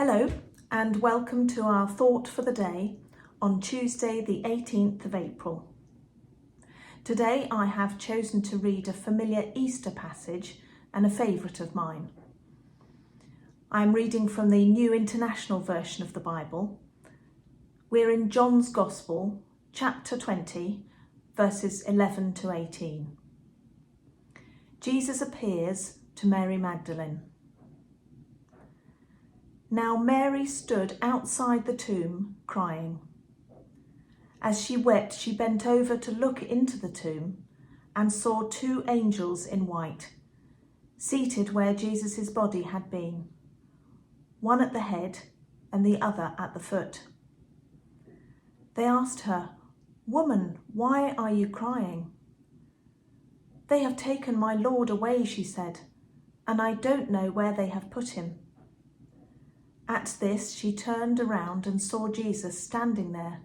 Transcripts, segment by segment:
Hello and welcome to our thought for the day on Tuesday the 18th of April. Today I have chosen to read a familiar Easter passage and a favourite of mine. I am reading from the New International Version of the Bible. We're in John's Gospel, chapter 20, verses 11 to 18. Jesus appears to Mary Magdalene. Now Mary stood outside the tomb crying. As she wept, she bent over to look into the tomb and saw two angels in white, seated where Jesus' body had been, one at the head and the other at the foot. They asked her, "Woman, why are you crying?" "They have taken my Lord away," she said, "and I don't know where they have put him." At this, she turned around and saw Jesus standing there,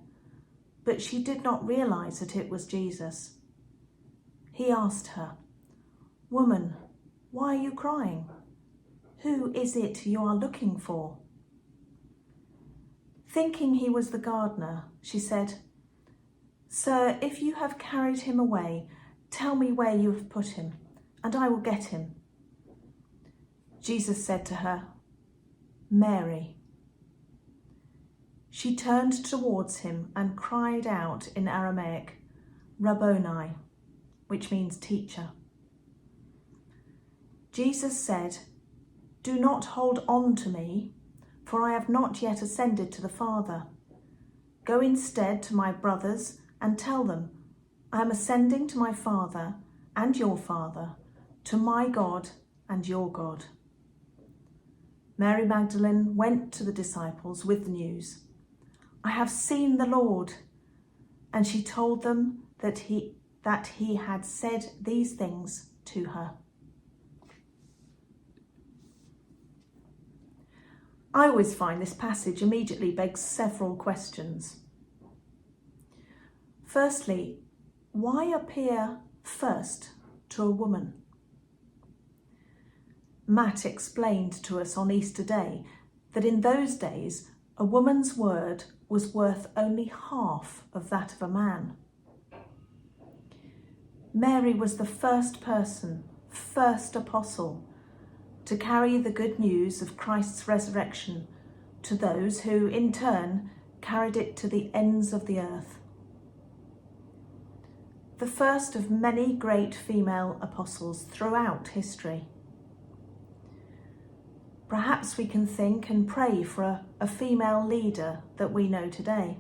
but she did not realize that it was Jesus. He asked her, "Woman, why are you crying? Who is it you are looking for?" Thinking he was the gardener, she said, "Sir, if you have carried him away, tell me where you have put him, and I will get him." Jesus said to her, "Mary." She turned towards him and cried out in Aramaic, "Rabboni," which means teacher. Jesus said, "Do not hold on to me, for I have not yet ascended to the Father. Go instead to my brothers and tell them, I am ascending to my Father and your Father, to my God and your God." Mary Magdalene went to the disciples with the news, "I have seen the Lord," and she told them that he had said these things to her. I always find this passage immediately begs several questions. Firstly, why appear first to a woman? Matt explained to us on Easter Day that in those days a woman's word was worth only half of that of a man. Mary was the first person, first apostle, to carry the good news of Christ's resurrection to those who, in turn, carried it to the ends of the earth. The first of many great female apostles throughout history. Perhaps we can think and pray for a female leader that we know today.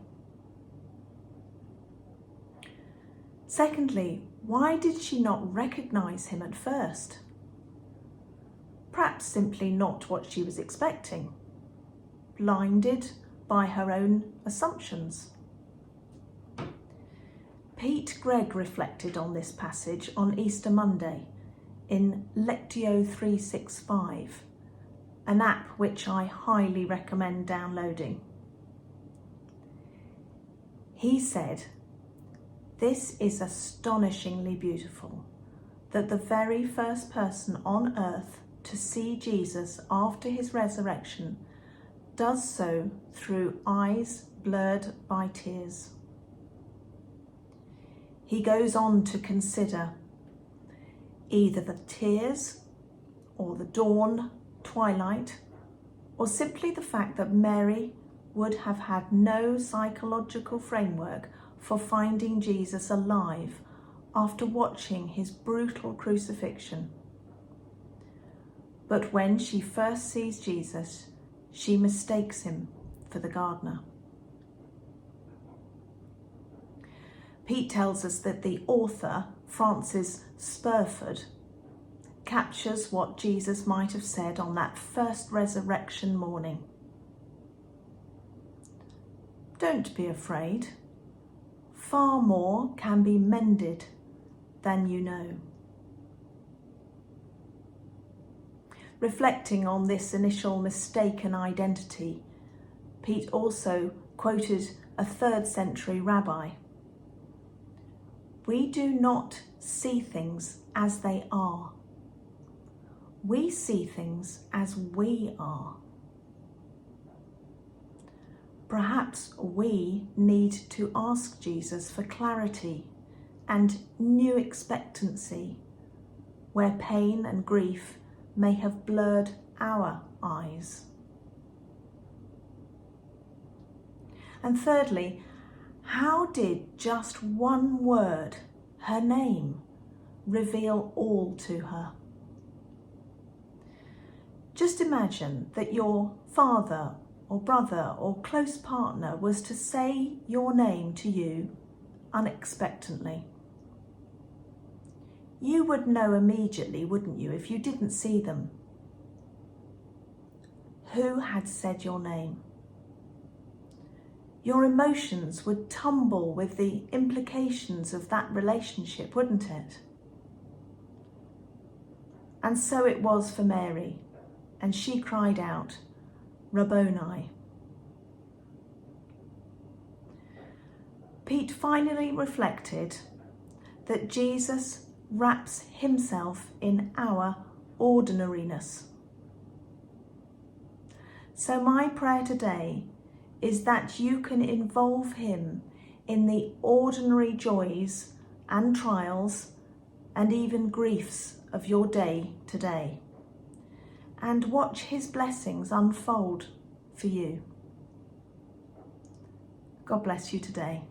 Secondly, why did she not recognise him at first? Perhaps simply not what she was expecting, blinded by her own assumptions. Pete Gregg reflected on this passage on Easter Monday in Lectio 365, an app which I highly recommend downloading. He said, "This is astonishingly beautiful, that the very first person on earth to see Jesus after his resurrection does so through eyes blurred by tears." He goes on to consider either the tears or the dawn, twilight, or simply the fact that Mary would have had no psychological framework for finding Jesus alive after watching his brutal crucifixion. But when she first sees Jesus, she mistakes him for the gardener. Pete tells us that the author, Francis Spurford, captures what Jesus might have said on that first resurrection morning. Don't be afraid. Far more can be mended than you know. Reflecting on this initial mistaken identity, Pete also quoted a 3rd century rabbi. "We do not see things as they are. We see things as we are." Perhaps we need to ask Jesus for clarity and new expectancy where pain and grief may have blurred our eyes. And thirdly, how did just one word, her name, reveal all to her? Just imagine that your father or brother or close partner was to say your name to you unexpectedly. You would know immediately, wouldn't you, if you didn't see them? Who had said your name? Your emotions would tumble with the implications of that relationship, wouldn't it? And so it was for Mary, and she cried out, Rabboni. Pete finally reflected that Jesus wraps himself in our ordinariness. So my prayer today is that you can involve him in the ordinary joys and trials and even griefs of your day today, and watch his blessings unfold for you. God bless you today.